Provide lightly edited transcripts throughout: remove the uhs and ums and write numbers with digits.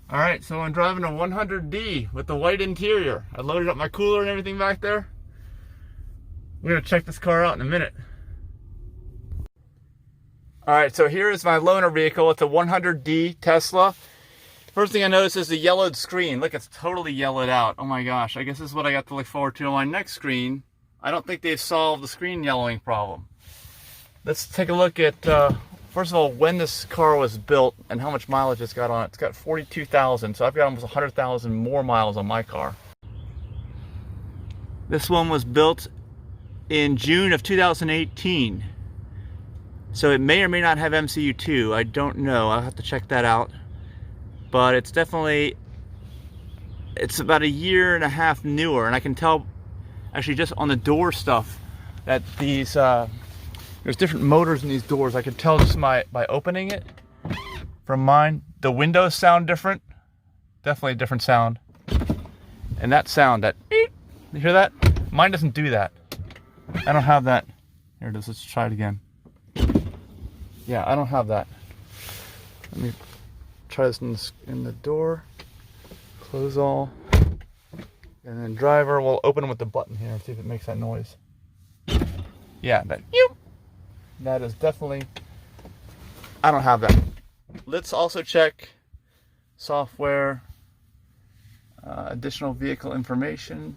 All right, so I'm driving a 100D with the white interior. I loaded up my cooler and everything back there. We're gonna check this car out in a minute. All right, so here is my loaner vehicle. It's a 100D Tesla. First thing I noticed is the yellowed screen. Look, it's totally yellowed out. Oh my gosh, I guess this is what I got to look forward to on my next screen. I don't think they've solved the screen yellowing problem. Let's take a look at, first of all, when this car was built and how much mileage it's got on it. It's got 42,000, so I've got almost 100,000 more miles on my car. This one was built in June of 2018. So it may or may not have MCU2. I don't know. I'll have to check that out. But it's definitely, it's about a year and a half newer. And I can tell, actually just on the door stuff, that these, there's different motors in these doors. I can tell just by opening it from mine. The windows sound different. Definitely a different sound. And that sound, that beep, you hear that? Mine doesn't do that. I don't have that. Here it is, let's try it again. Yeah, I don't have that. Let me try this in the door. Close all. And then driver, we'll open them with the button here and see if it makes that noise. Yeah, that. That is definitely, I don't have that. Let's also check software, additional vehicle information.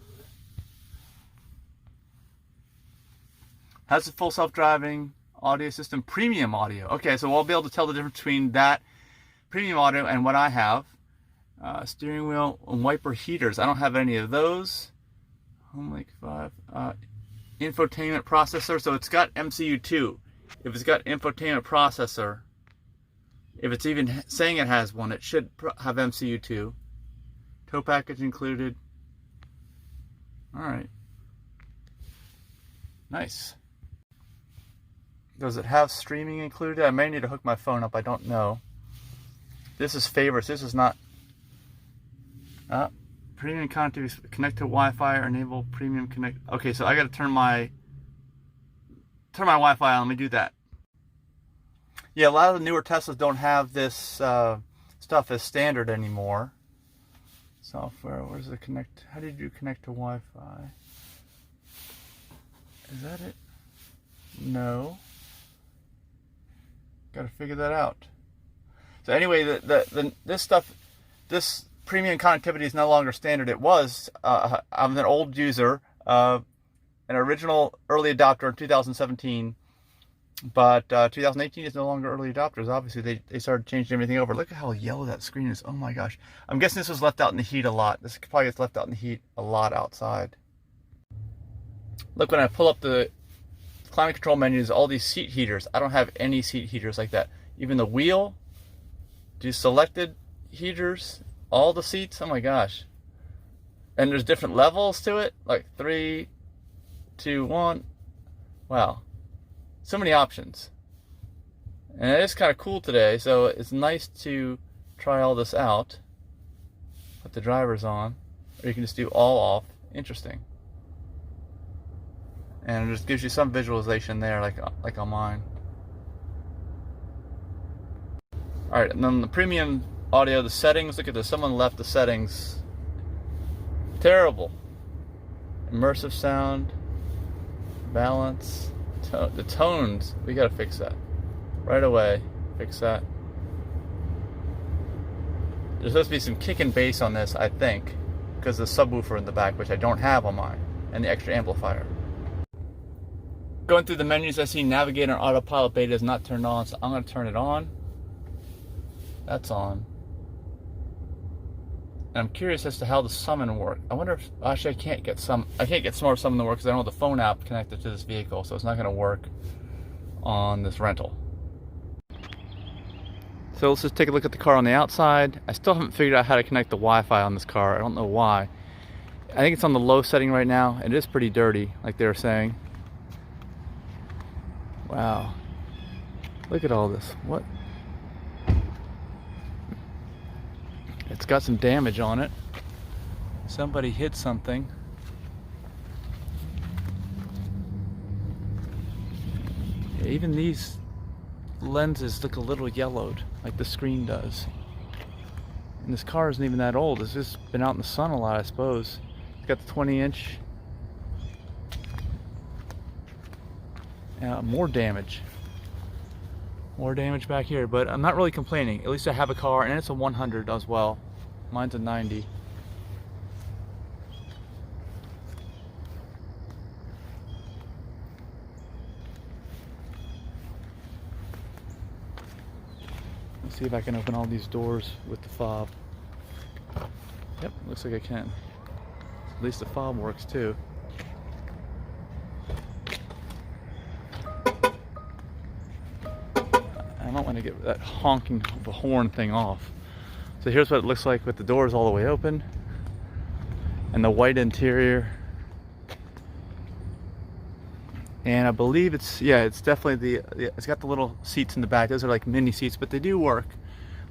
Has a full self-driving audio system, premium audio. Okay, so we'll be able to tell the difference between that premium audio and what I have. Steering wheel and wiper heaters. I don't have any of those. HomeLink 5. Infotainment processor. So it's got MCU2. If it's got infotainment processor, if it's even saying it has one, it should have MCU2. Tow package included. All right. Nice. Does it have streaming included? I may need to hook my phone up. I don't know. This is favorites. This is not. Premium connectivity. Connect to Wi-Fi or enable premium connect. Okay, so I got to turn my Wi-Fi on. Let me do that. Yeah, a lot of the newer Teslas don't have this stuff as standard anymore. Software. Where's the connect? How did you connect to Wi-Fi? Is that it? No. Got to figure that out. So anyway, this stuff, this premium connectivity is no longer standard. It was. I'm an old user, an original early adopter in 2017, but 2018 is no longer early adopters. Obviously, they started changing everything over. Look at how yellow that screen is. Oh my gosh. I'm guessing this was left out in the heat a lot. This probably gets left out in the heat a lot outside. Look, when I pull up the climate control menus, all these seat heaters. I don't have any seat heaters like that. Even the wheel, do selected heaters, all the seats. Oh my gosh. And there's different levels to it, like 3, 2, 1. Wow. So many options. And it is kind of cool today, so it's nice to try all this out. Put the drivers on, or you can just do all off. Interesting. And it just gives you some visualization there, like on mine. All right, and then the premium audio, the settings. Look at this. Someone left the settings. Terrible. Immersive sound, balance, the tones. We gotta fix that right away. Fix that. There's supposed to be some kick and bass on this, I think, because of the subwoofer in the back, which I don't have on mine, and the extra amplifier. Going through the menus, I see Navigator and Autopilot beta is not turned on, so I'm going to turn it on. That's on. And I'm curious as to how the summon works. I wonder if, actually I can't get Smart Summon to work because I don't have the phone app connected to this vehicle, so it's not going to work on this rental. So let's just take a look at the car on the outside. I still haven't figured out how to connect the Wi-Fi on this car. I don't know why. I think it's on the low setting right now. It is pretty dirty, like they were saying. Wow. Look at all this. What? It's got some damage on it. Somebody hit something. Yeah, even these lenses look a little yellowed, like the screen does. And this car isn't even that old. It's just been out in the sun a lot, I suppose. It's got the 20-inch. More damage. More damage back here, but I'm not really complaining. At least I have a car, and it's a 100 as well. Mine's a 90. Let's see if I can open all these doors with the fob. Yep, looks like I can. At least the fob works too. I might want to get that honking of the horn thing off. So here's what it looks like with the doors all the way open and the white interior. And I believe it's definitely it's got the little seats in the back. Those are like mini seats, but they do work.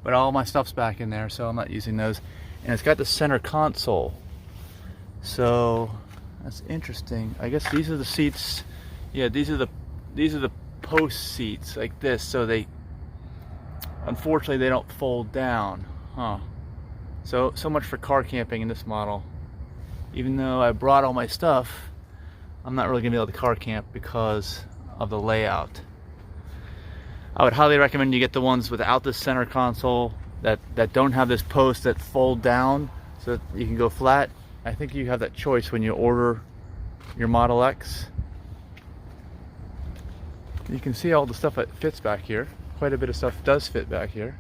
But all my stuff's back in there, so I'm not using those. And it's got the center console. So that's interesting. I guess these are the seats. Yeah, these are the post seats like this, so they unfortunately they don't fold down. Huh. So much for car camping in this model. Even though I brought all my stuff, I'm not really gonna be able to car camp because of the layout. I would highly recommend you get the ones without the center console that don't have this post that fold down so that you can go flat. I think you have that choice when you order your Model X. You can see all the stuff that fits back here. Quite a bit of stuff does fit back here.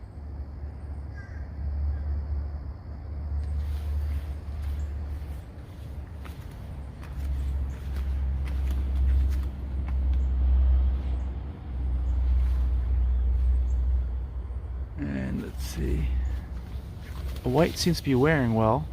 And let's see. The white seems to be wearing well.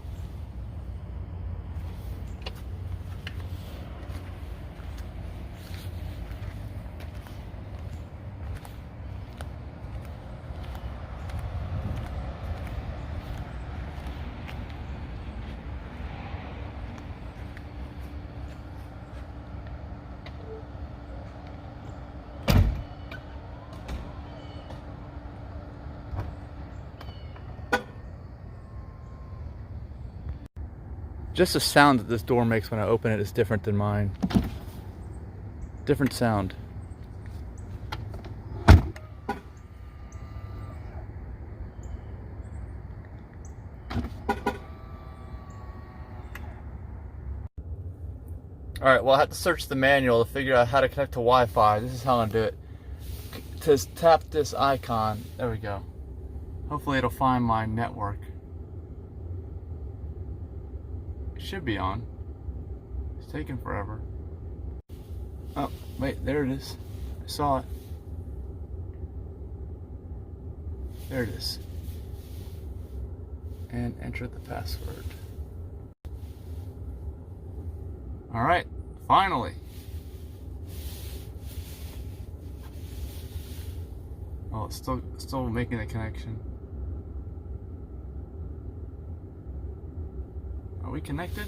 Just the sound that this door makes when I open it is different than mine. Different sound. Alright, well I have to search the manual to figure out how to connect to Wi-Fi. This is how I'm gonna do it. To tap this icon, there we go. Hopefully it'll find my network. Should be on. It's taking forever. Oh, wait, there it is. I saw it. There it is. And enter the password. Alright, finally. Oh, it's still making the connection. Are we connected?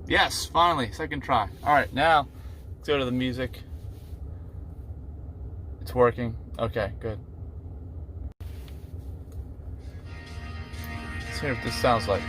Yes, finally, second try. Alright, now let's go to the music. It's working. Okay, good. Let's hear what this sounds like.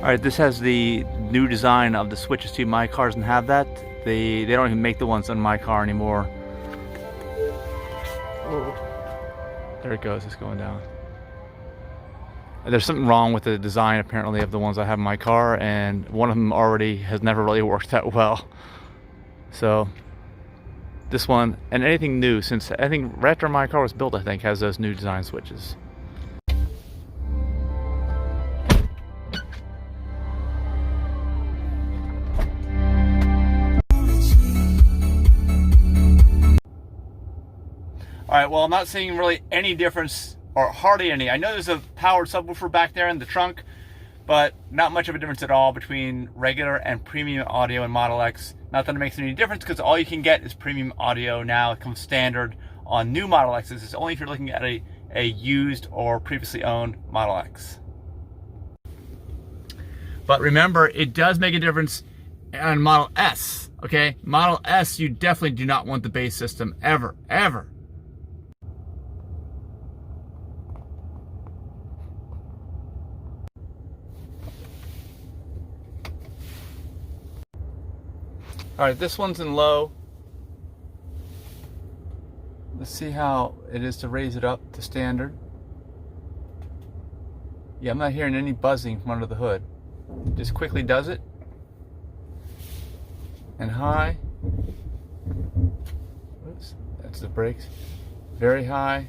Alright, this has the new design of the switches too. My car doesn't have that. They don't even make the ones on my car anymore. Whoa. There it goes, it's going down. There's something wrong with the design apparently of the ones I have in my car, and one of them already has never really worked that well. So this one, and anything new, since I think right after my car was built, I think has those new design switches. Alright, well I'm not seeing really any difference or hardly any. I know there's a powered subwoofer back there in the trunk, but not much of a difference at all between regular and premium audio in Model X. Not that it makes any difference, because all you can get is premium audio now. It comes standard on new Model X's. It's only if you're looking at a used or previously owned Model X. But remember, it does make a difference on Model S, okay? Model S, you definitely do not want the bass system, ever, ever. All right, this one's in low. Let's see how it is to raise it up to standard. Yeah, I'm not hearing any buzzing from under the hood. Just quickly does it. And high. Oops, that's the brakes. Very high.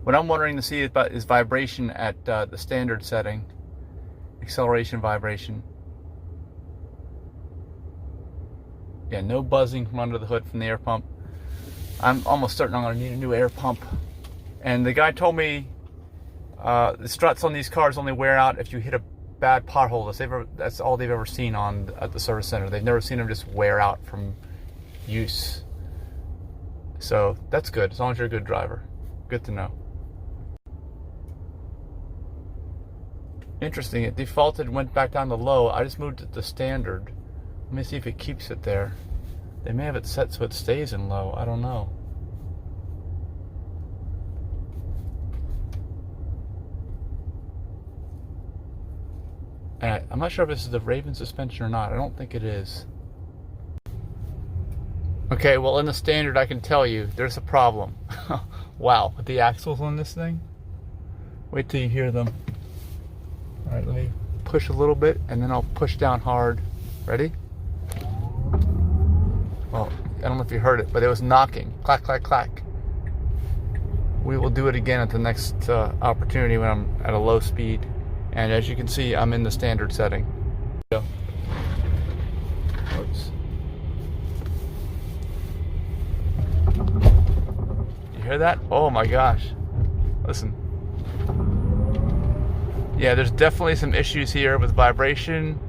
What I'm wondering to see about is vibration at the standard setting. Acceleration vibration. Yeah, no buzzing from under the hood from the air pump. I'm almost certain I'm going to need a new air pump. And the guy told me the struts on these cars only wear out if you hit a bad pothole. That's all they've ever seen at the service center. They've never seen them just wear out from use. So that's good, as long as you're a good driver. Good to know. Interesting, it defaulted and went back down to low. I just moved it to standard. Let me see if it keeps it there. They may have it set so it stays in low. I don't know. And I'm not sure if this is the Raven suspension or not. I don't think it is. Okay, well, in the standard, I can tell you there's a problem. Wow, with the axles on this thing. Wait till you hear them. All right, let me push a little bit, and then I'll push down hard. Ready? Well, I don't know if you heard it, but it was knocking. Clack, clack, clack. We will do it again at the next opportunity when I'm at a low speed. And as you can see, I'm in the standard setting. Oops. You hear that? Oh my gosh. Listen. Yeah, there's definitely some issues here with vibration,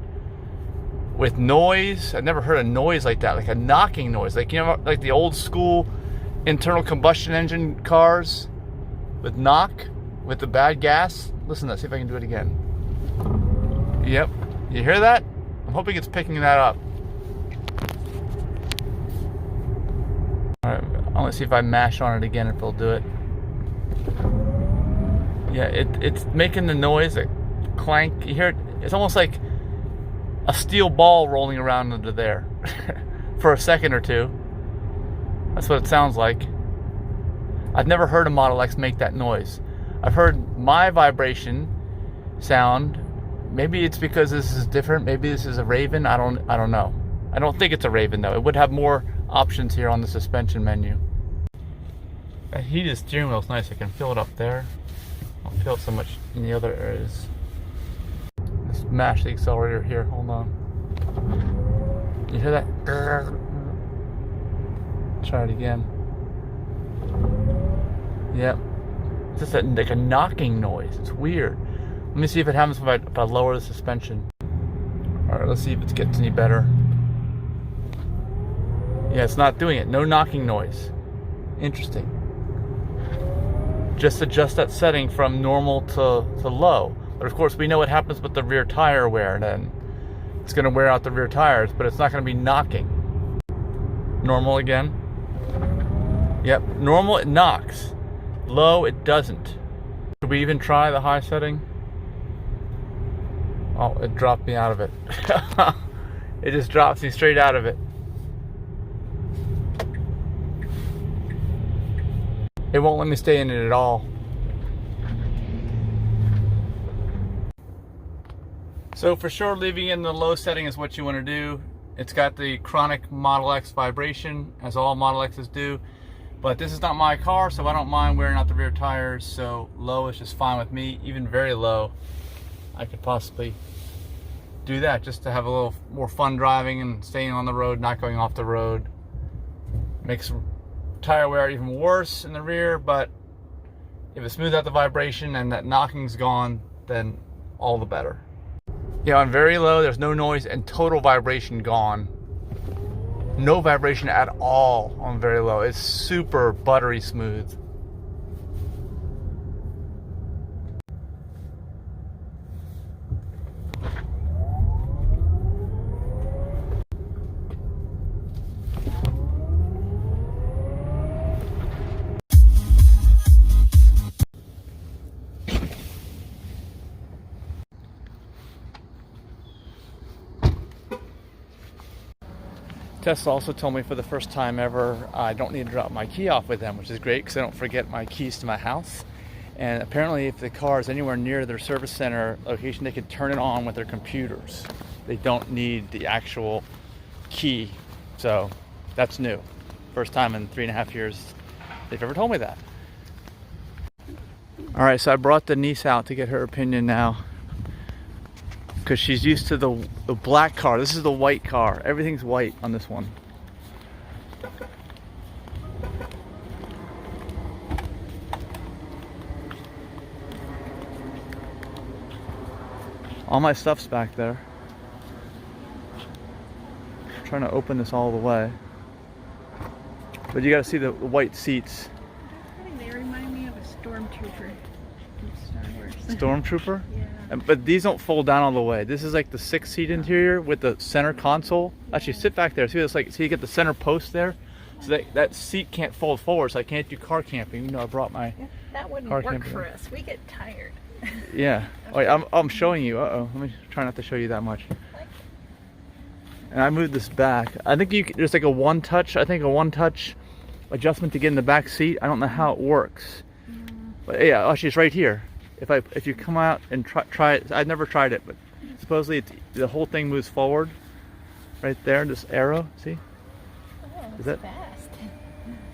with noise. I've never heard a noise like that, like a knocking noise. Like, you know, like the old school internal combustion engine cars with knock, with the bad gas. Listen, let's see if I can do it again. Yep, you hear that? I'm hoping it's picking that up. All right, I'm gonna see if I mash on it again, if it'll do it. Yeah, it's making the noise, a clank. You hear it? It's almost like a steel ball rolling around under there for a second or two. That's what it sounds like. I've never heard a Model X make that noise. I've heard my vibration sound. Maybe it's because this is different. Maybe this is a Raven. I don't know. I don't think it's a Raven though. It would have more options here on the suspension menu. That heated steering wheel is nice. I can feel it up there. I don't feel it so much in the other areas. Let's mash the accelerator here. Hold on. You hear that? Try it again. Yep. It's just like a knocking noise. It's weird. Let me see if it happens if I lower the suspension. Alright, let's see if it gets any better. Yeah, it's not doing it. No knocking noise. Interesting. Just adjust that setting from normal to low. But of course, we know what happens with the rear tire wear then. It's going to wear out the rear tires, but it's not going to be knocking. Normal again. Yep, normal it knocks. Low it doesn't. Should we even try the high setting? Oh, it dropped me out of it. It just drops me straight out of it. It won't let me stay in it at all. So for sure, leaving in the low setting is what you want to do. It's got the chronic Model X vibration, as all Model X's do. But this is not my car, so I don't mind wearing out the rear tires. So low is just fine with me. Even very low, I could possibly do that just to have a little more fun driving and staying on the road, not going off the road. Makes tire wear even worse in the rear, but if it smooths out the vibration and that knocking's gone, then all the better. Yeah, on very low, there's no noise and total vibration gone. No vibration at all on very low. It's super buttery smooth. Tesla also told me for the first time ever I don't need to drop my key off with them, which is great because I don't forget my keys to my house. And apparently if the car is anywhere near their service center location, they can turn it on with their computers. They don't need the actual key. So that's new. First time in 3.5 years they've ever told me that. All right, so I brought the niece out to get her opinion now, because she's used to the black car. This is the white car. Everything's white on this one. All my stuff's back there. I'm trying to open this all the way. But you gotta see the white seats. They remind me of a stormtrooper from Star Wars. Stormtrooper? Yeah. But these don't fold down all the way. This is like the 6-seat interior with the center console. Actually, sit back there. See, it's like, so you get the center post there. So that seat can't fold forward, so I can't do car camping. You know, I brought my that wouldn't car work camping. for us. We get tired. Yeah. Wait, I'm showing you. Uh-oh. Let me try not to show you that much. And I moved this back. I think there's like a one-touch adjustment to get in the back seat. I don't know how it works. But yeah, actually it's right here. If you come out and try it, I've never tried it, but supposedly the whole thing moves forward. Right there, this arrow, see? Oh, is that fast?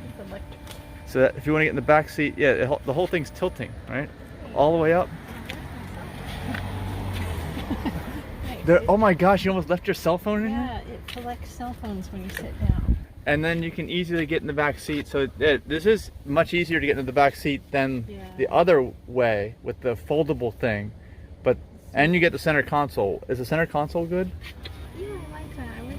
It's electric. So that if you want to get in the back seat, yeah, the whole thing's tilting, right? All the way up. There, oh my gosh, you almost left your cell phone in here? Yeah, it collects cell phones when you sit down. And then you can easily get in the back seat. So this is much easier to get into the back seat than the other way with the foldable thing. And you get the center console. Is the center console good? Yeah,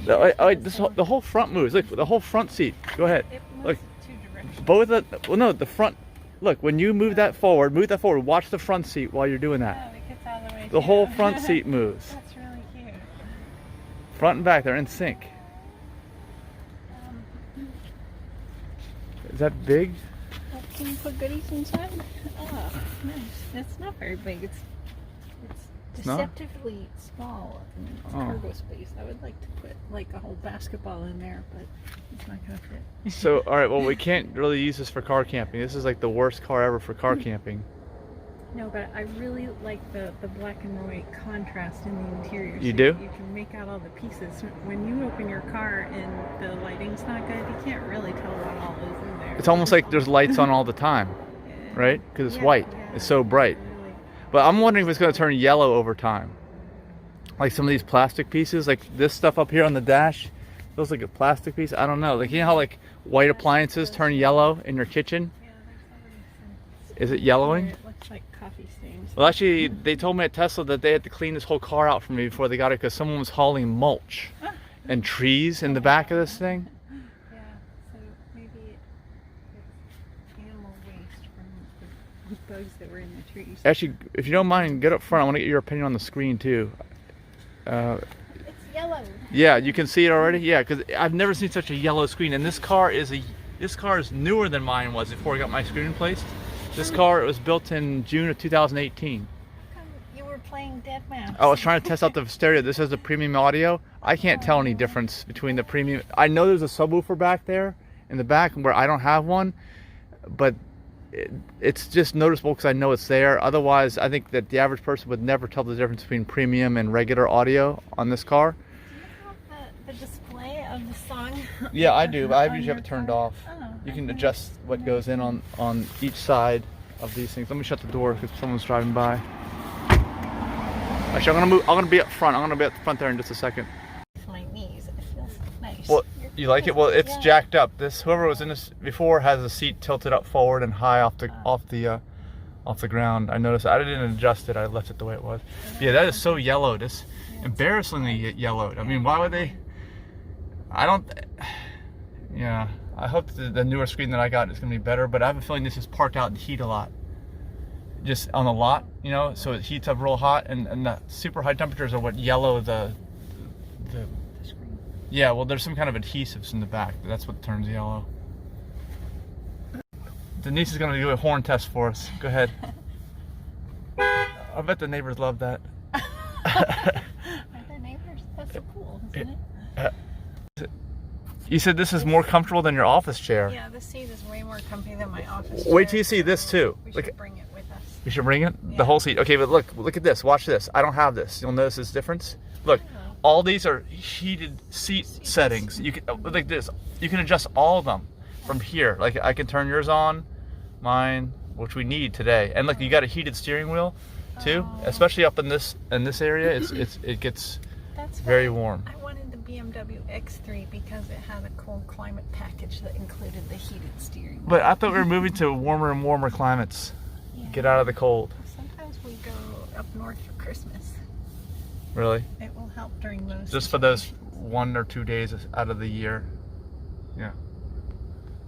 I like that. The whole front moves. Look, the whole front seat. Go ahead. It moves Look, two directions. the front. Look, when you move that forward, watch the front seat while you're doing that. Oh, it gets out of the way The too. whole front seat moves. That's really cute. Front and back, they're in sync. Is that big? Oh, can you put goodies inside? Oh, nice. It's not very big. It's deceptively small in cargo space. I would like to put like a whole basketball in there, but it's not gonna fit. So, all right, well, we can't really use this for car camping. This is like the worst car ever for car camping. No, but I really like the black and white contrast in the interior. You so do? You can make out all the pieces. When you open your car and the lighting's not good, you can't really tell what all is in there. It's almost like there's lights on all the time, right? Because it's white. Yeah. It's so bright. Really. But I'm wondering if it's going to turn yellow over time. Like some of these plastic pieces, like this stuff up here on the dash, feels like a plastic piece. I don't know. Like, you know how like white appliances turn yellow in your kitchen? Yeah, there's already some. Is it yellowing? It looks like coffee stains. Well, actually, they told me at Tesla that they had to clean this whole car out for me before they got it because someone was hauling mulch and trees in the back of this thing. Yeah, so maybe it's animal waste from the bugs that were in the trees. Actually, if you don't mind, get up front. I want to get your opinion on the screen too. It's yellow. Yeah, you can see it already. Yeah, because I've never seen such a yellow screen, and this car is newer than mine was before I got my screen replaced. This car was built in June of 2018. How come you were playing Dead Mouse? I was trying to test out the stereo. This has the premium audio. I can't tell any difference between the premium. I know there's a subwoofer back there in the back where I don't have one, but it's just noticeable because I know it's there. Otherwise, I think that the average person would never tell the difference between premium and regular audio on this car. Do you have the display of the song? Yeah, I do, but I usually have it turned car? off. Oh, You can okay. adjust what goes in on each side of these things. Let me shut the door if someone's driving by. Actually, I'm gonna be up front. I'm gonna be at the front there in just a second. My knees. It feels nice. Well, Your You like it? Well, it's Yeah. jacked up. This whoever was in this before has the seat tilted up forward and high off the ground. I noticed. I didn't adjust it. I left it the way it was. Yeah, that is so yellowed. It's embarrassingly yellowed. I mean, why would they? I don't. Yeah, I hope the newer screen that I got is going to be better. But I have a feeling this is parked out in heat a lot. Just on the lot, you know, so it heats up real hot, and the super high temperatures are what yellow the screen. Yeah, well, there's some kind of adhesives in the back. That's what turns yellow. Denise is going to do a horn test for us. Go ahead. I bet the neighbors love that. Are there neighbors? That's so cool, isn't it? You said this is more comfortable than your office chair. Yeah, this seat is way more comfy than my office chair. Wait till you see this too. We Look, should bring it with us. we should bring it? Yeah. The whole seat. Okay, but look at this. Watch this. I don't have this. You'll notice this difference. Look, all these are heated seat settings. You can, like this, you can adjust all of them from here. Like I can turn yours on, mine, which we need today. And look, you got a heated steering wheel too, especially up in this area. It gets That's very why warm. I wanted the BMW X3 because it had a cold climate package that included the heated steering wheel. But I thought we were moving to warmer and warmer climates. Yeah. Get out of the cold. Sometimes we go up north for Christmas. Really? It will help during those. Just for those 1 or 2 days out of the year. Yeah.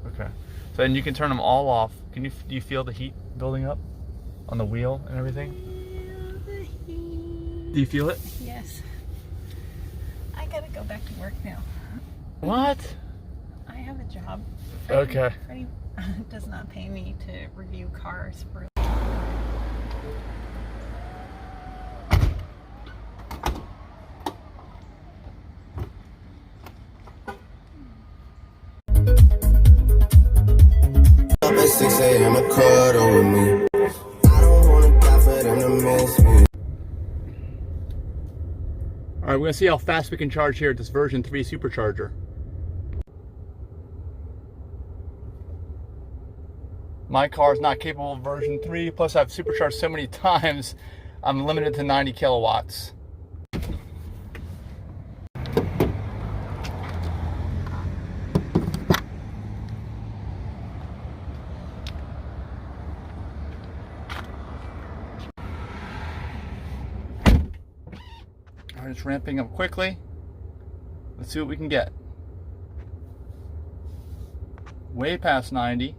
Okay. So and you can turn them all off. Do you feel the heat building up on the wheel and everything? Do you feel it? Yes. I gotta go back to work now. What? I have a job. Okay. Freddie does not pay me to review cars for. Up at 6 a.m. to cuddle with me. I don't wanna die for them to miss me. All right, we're gonna see how fast we can charge here at this version 3 supercharger. My car is not capable of version 3, plus I've supercharged so many times, I'm limited to 90 kilowatts. All right, it's ramping up quickly. Let's see what we can get. Way past 90.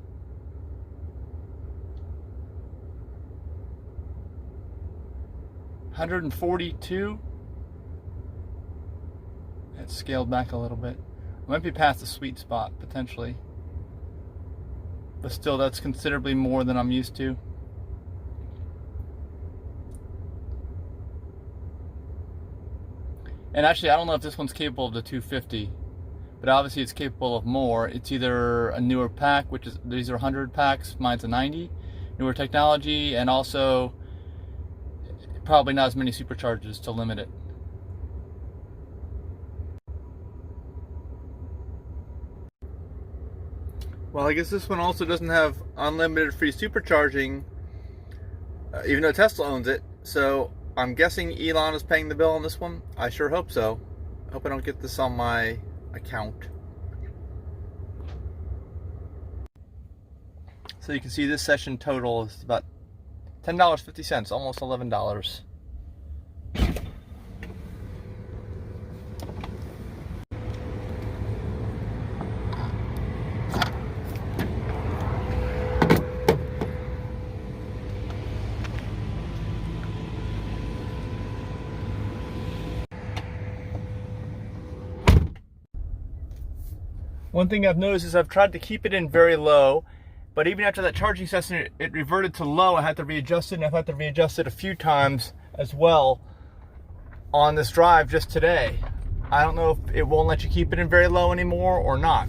142. It's scaled back a little bit. Might be past the sweet spot potentially, but still that's considerably more than I'm used to. And actually I don't know if this one's capable of the 250, but obviously it's capable of more. It's either a newer pack, which is, these are 100 packs, mine's a 90, newer technology, and also probably not as many superchargers to limit it. Well, I guess this one also doesn't have unlimited free supercharging, even though Tesla owns it. So I'm guessing Elon is paying the bill on this one. I sure hope so. I hope I don't get this on my account. So you can see this session total is about $10.50, almost $11. One thing I've noticed is I've tried to keep it in very low, but even after that charging session, it reverted to low. I had to readjust it, and I've had to readjust it a few times as well on this drive just today. I don't know if it won't let you keep it in very low anymore or not.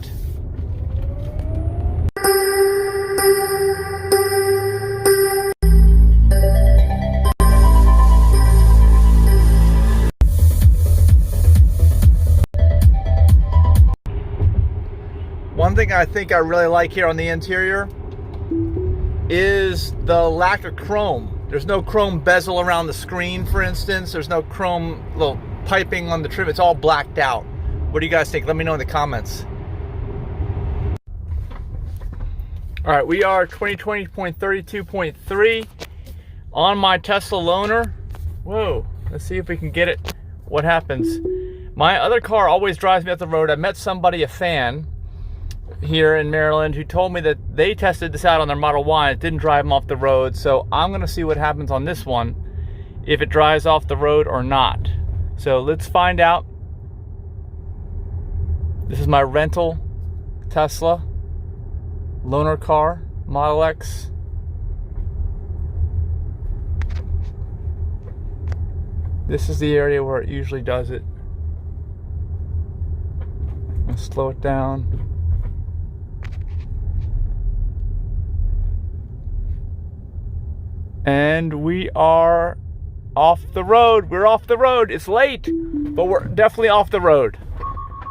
One thing I think I really like here on the interior is the lack of chrome. There's no chrome bezel around the screen, for instance. There's no chrome little piping on the trim. It's all blacked out, What do you guys think? Let me know in the comments. All right, we are 2020.32.3 on my Tesla loaner. Whoa, let's see if we can get it. What happens? My other car always drives me up the road. I met somebody, a fan here in Maryland, who told me that they tested this out on their Model Y and it didn't drive them off the road. So I'm gonna see what happens on this one, if it drives off the road or not. So let's find out. This is my rental Tesla loaner car, Model X. This is the area where it usually does it. Let's slow it down. And we are off the road. We're off the road. It's late, but we're definitely off the road.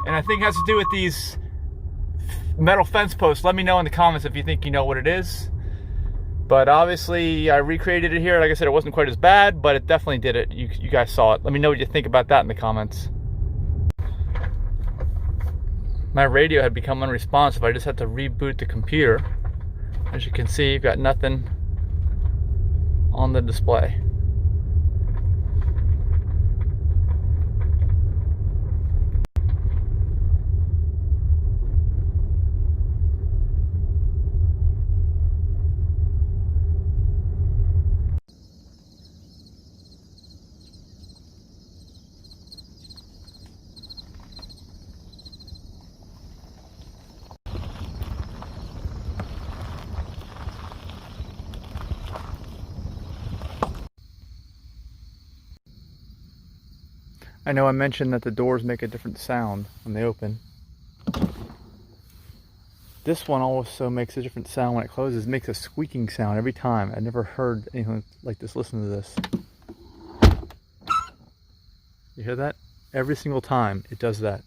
And I think it has to do with these metal fence posts. Let me know in the comments if you think you know what it is. But obviously I recreated it here. Like I said, it wasn't quite as bad, but it definitely did it. You guys saw it. Let me know what you think about that in the comments. My radio had become unresponsive. I just had to reboot the computer. As you can see, you've got nothing on the display. I know I mentioned that the doors make a different sound when they open. This one also makes a different sound when it closes. It makes a squeaking sound every time. I've never heard anything like this. Listen to this. You hear that? Every single time it does that.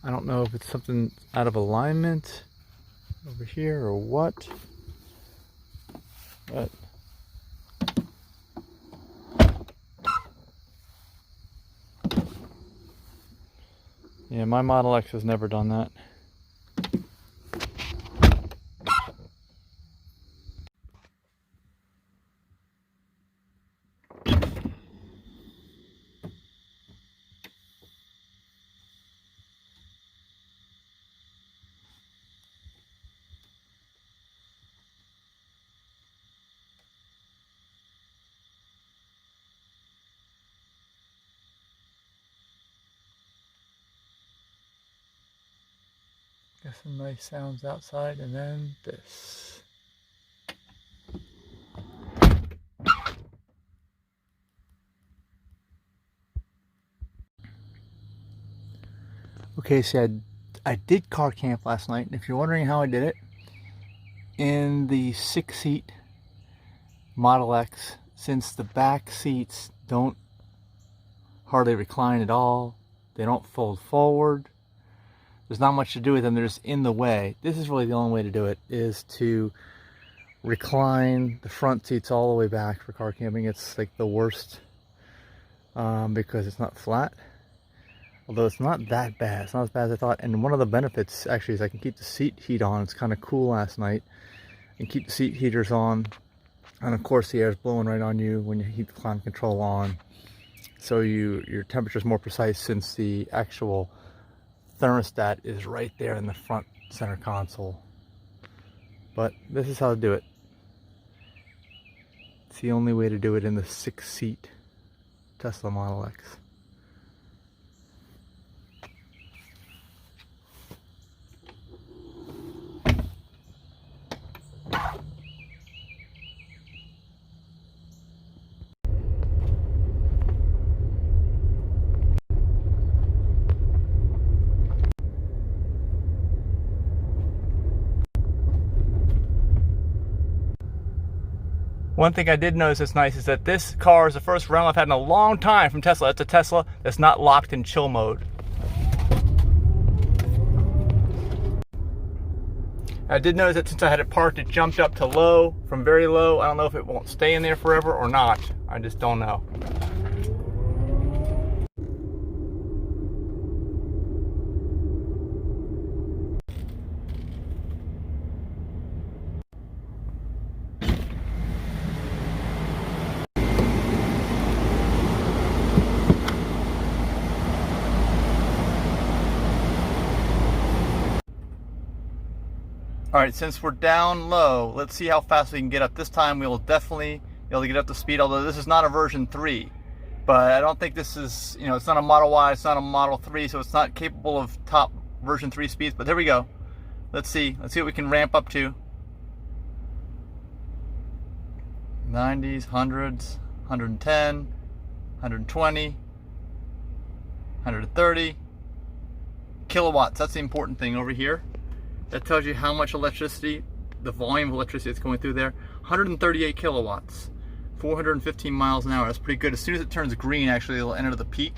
I don't know if it's something out of alignment over here or what, but yeah, my Model X has never done that. Got some nice sounds outside, and then this. Okay, so I did car camp last night, and if you're wondering how I did it, in the 6-seat Model X, since the back seats don't hardly recline at all, they don't fold forward, there's not much to do with them, they're just in the way. This is really the only way to do it, is to recline the front seats all the way back for car camping. It's like the worst because it's not flat. Although it's not that bad. It's not as bad as I thought. And one of the benefits actually is I can keep the seat heat on. It's kind of cool last night. And keep the seat heaters on. And of course the air is blowing right on you when you keep the climate control on. So your temperature is more precise since the actual thermostat is right there in the front center console. But this is how to do it. It's the only way to do it in the 6-seat Tesla Model X. One thing I did notice that's nice is that this car is the first rental I've had in a long time from Tesla. It's a Tesla that's not locked in chill mode. I did notice that since I had it parked, it jumped up to low, from very low. I don't know if it won't stay in there forever or not. I just don't know. All right, since we're down low, let's see how fast we can get up. This time we will definitely be able to get up to speed, although this is not a version 3. But I don't think this is, you know, it's not a Model Y, it's not a Model 3, so it's not capable of top version 3 speeds. But there we go. Let's see what we can ramp up to. 90s, 100s, 110, 120, 130 kilowatts. That's the important thing over here. That tells you how much electricity, the volume of electricity that's going through there. 138 kilowatts, 415 miles an hour. That's pretty good. As soon as it turns green, actually, it'll enter the peak.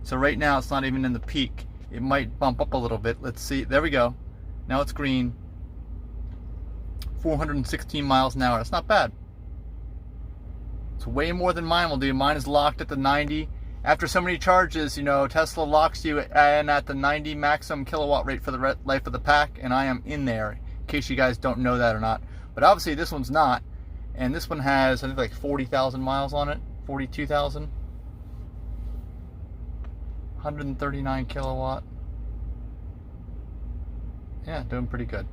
So right now, it's not even in the peak. It might bump up a little bit. Let's see. There we go. Now it's green. 416 miles an hour. That's not bad. It's way more than mine will do. Mine is locked at the 90. After so many charges, you know, Tesla locks you in at the 90 maximum kilowatt rate for the life of the pack, and I am in there, in case you guys don't know that or not. But obviously this one's not, and this one has, I think, like 40,000 miles on it, 42,000. 139 kilowatt. Yeah, doing pretty good.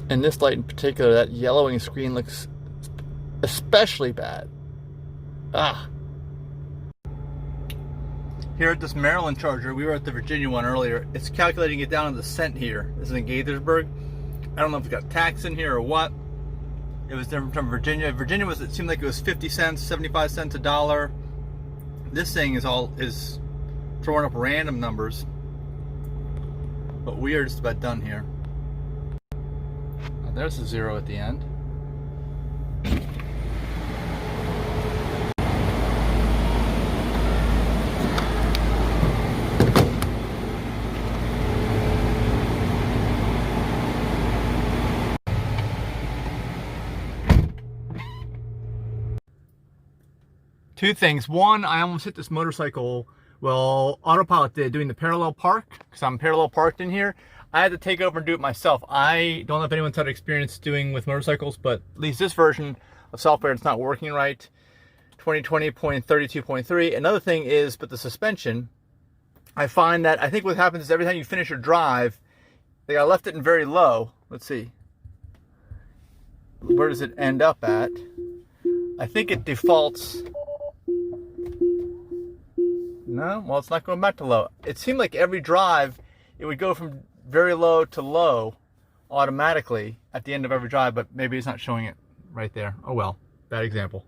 And this light in particular, that yellowing screen looks especially bad. Ah. Here at this Maryland charger, we were at the Virginia one earlier. It's calculating it down to the cent here. This is in Gaithersburg. I don't know if it's got tax in here or what. It was different from Virginia. Virginia was, it seemed like it was 50 cents, 75 cents, $1. This thing is throwing up random numbers. But we are just about done here. Oh, there's a 0 at the end. Two things. One, I almost hit this motorcycle. Well, Autopilot did, doing the parallel park, because I'm parallel parked in here. I had to take over and do it myself. I don't know if anyone's had experience doing with motorcycles, but at least this version of software, it's not working right. 2020.32.3. Another thing is, but the suspension, I find that, I think what happens is every time you finish your drive, I left it in very low. Let's see. Where does it end up at? I think it defaults. No, well, it's not going back to low. It seemed like every drive, it would go from very low to low automatically at the end of every drive, but maybe it's not showing it right there. Oh well, bad example.